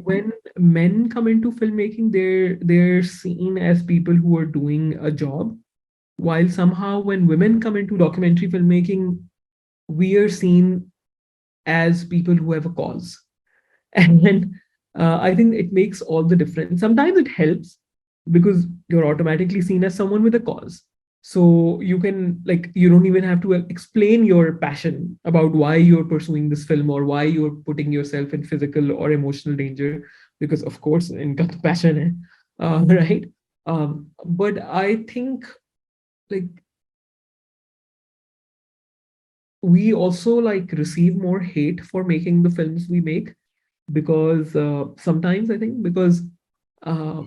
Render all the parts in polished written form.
when men come into filmmaking, they're seen as people who are doing a job, while somehow when women come into documentary filmmaking, we are seen as people who have a cause. And I think it makes all the difference. Sometimes it helps because you're automatically seen as someone with a cause. So you can, like, you don't even have to explain your passion about why you're pursuing this film or why you're putting yourself in physical or emotional danger, because of course इनका तो passion है, right? But I think, like, we also like receive more hate for making the films we make, because sometimes I think because uh,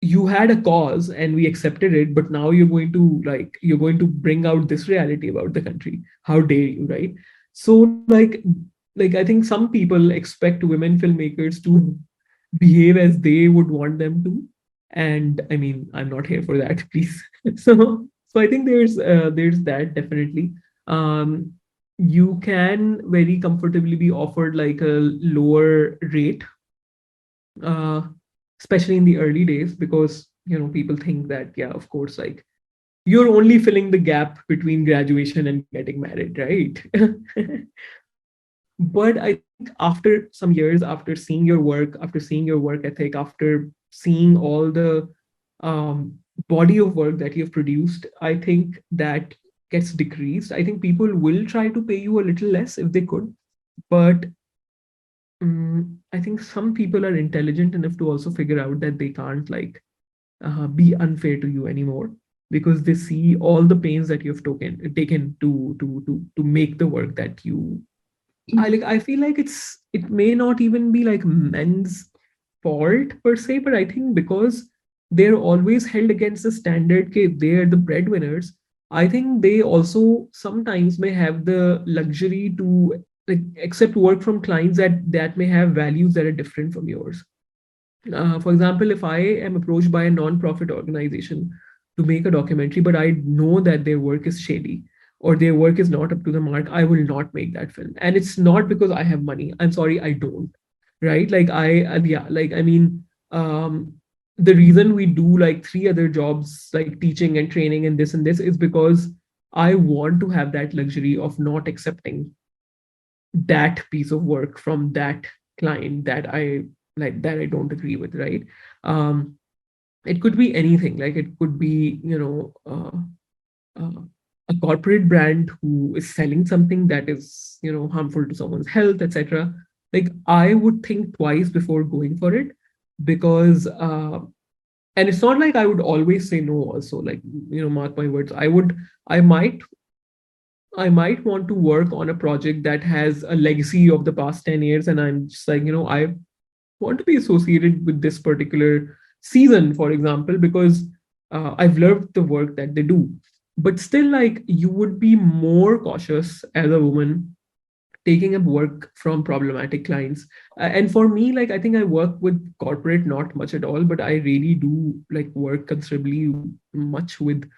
you had a cause and we accepted it, but now you're going to bring out this reality about the country. How dare you, right? So like I think some people expect women filmmakers to behave as they would want them to, and I mean, I'm not here for that, please. So I think there's that definitely. um you can very comfortably be offered like a lower rate, uh, especially in the early days, because people think that, yeah, of course, like, you're only filling the gap between graduation and getting married, right? But I think after some years, after seeing your work, after seeing your work ethic, after seeing all the body of work that you've produced, I think that gets decreased. I think people will try to pay you a little less if they could, but I think some people are intelligent enough to also figure out that they can't, like, be unfair to you anymore, because they see all the pains that you've taken to make the work that you. I feel like it may not even be like men's fault per se, but I think because they're always held against the standard that they're the breadwinners, I think they also sometimes may have the luxury to, like, accept work from clients that may have values that are different from yours. For example, if I am approached by a non-profit organization to make a documentary, but I know that their work is shady or their work is not up to the mark, I will not make that film. And it's not because I have money. I'm sorry, I don't. Right? Like yeah, like I mean, the reason we do like three other jobs, like teaching and training and this, is because I want to have that luxury of not accepting that piece of work from that client that I don't agree with, right? um it could be anything, like it could be a corporate brand who is selling something that is harmful to someone's health, etc. Like, I would think twice before going for it, because and it's not like I would always say no also, like, mark my words, I might I might want to work on a project that has a legacy of the past 10 years. And I'm just like, I want to be associated with this particular season, for example, because I've loved the work that they do. But still, like, you would be more cautious as a woman taking up work from problematic clients. And for me, like, I think I work with corporate not much at all, but I really do like work considerably much with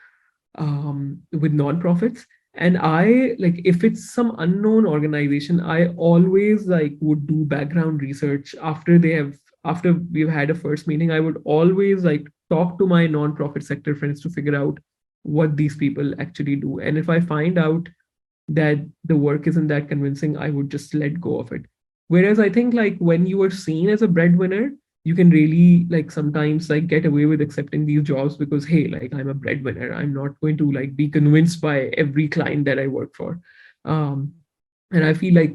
nonprofits. And I, like, if it's some unknown organization, I always like would do background research after we've had a first meeting. I would always like talk to my nonprofit sector friends to figure out what these people actually do. And if I find out that the work isn't that convincing, I would just let go of it. Whereas I think, like, when you are seen as a breadwinner, you can really, like, sometimes like get away with accepting these jobs because, hey, like, I'm a breadwinner. I'm not going to like be convinced by every client that I work for. Um, and I feel like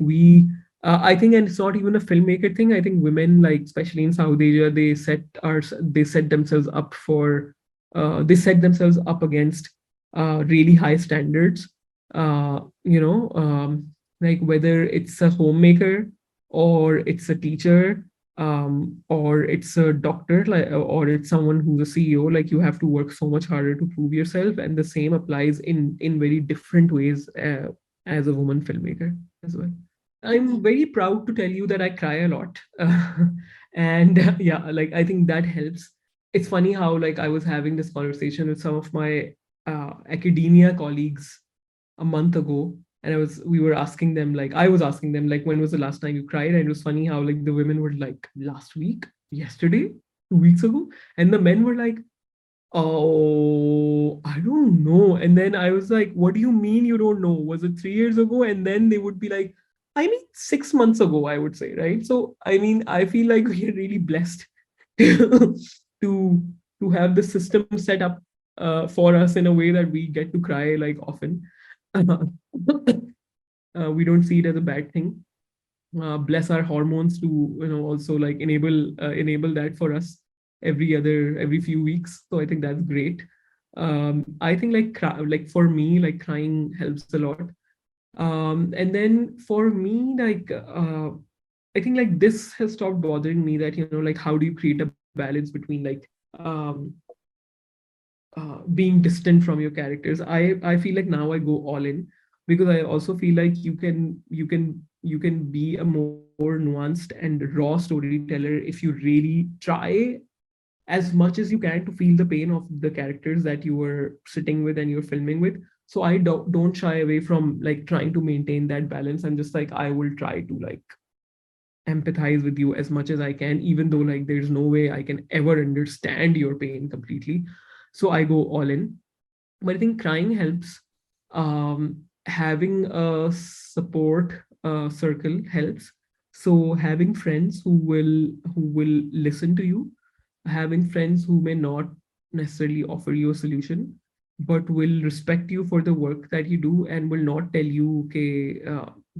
I think, and it's not even a filmmaker thing. I think women, like especially in South Asia, they set themselves up for they set themselves up against really high standards. Like whether it's a homemaker or it's a teacher, or it's a doctor, like, or it's someone who's a CEO. Like, you have to work so much harder to prove yourself, and the same applies in very different ways as a woman filmmaker as well. I'm very proud to tell you that I cry a lot. And yeah, like, I think that helps. It's funny how, like, I was having this conversation with some of my academia colleagues a month ago, and we were asking them, like, I was asking them, like, when was the last time you cried? And it was funny how, like, the women were like, last week, yesterday, 2 weeks ago, and the men were like, oh, I don't know. And then I was like, what do you mean you don't know? Was it 3 years ago? And then they would be like, I mean, 6 months ago, I would say, right? So, I mean, I feel like we are really blessed to to have the system set up for us in a way that we get to cry like often. We don't see it as a bad thing. Bless our hormones to, also like enable that for us every few weeks. So I think that's great. I think like for me, like crying helps a lot. And then for me, like I think like this has stopped bothering me, that like how do you create a balance between like um being distant from your characters. I feel like now I go all in, because I also feel like you can be a more nuanced and raw storyteller if you really try as much as you can to feel the pain of the characters that you were sitting with and you're filming with. So I don't shy away from like trying to maintain that balance. I'm just like, I will try to like empathize with you as much as I can, even though like there's no way I can ever understand your pain completely. So I go all in. But I think crying helps. Having a support circle helps. So having friends who will listen to you, having friends who may not necessarily offer you a solution, but will respect you for the work that you do and will not tell you कि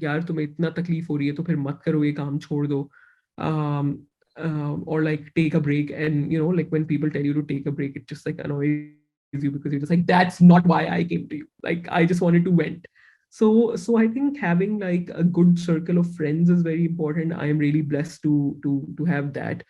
यार तुम्हें इतना तकलीफ हो रही है तो फिर मत करो ये काम छोड़ दो. um, or like take a break. And like when people tell you to take a break, it just like annoys you, because you're just like, that's not why I came to you. Like I just wanted to vent. So I think having like a good circle of friends is very important. I am really blessed to have that.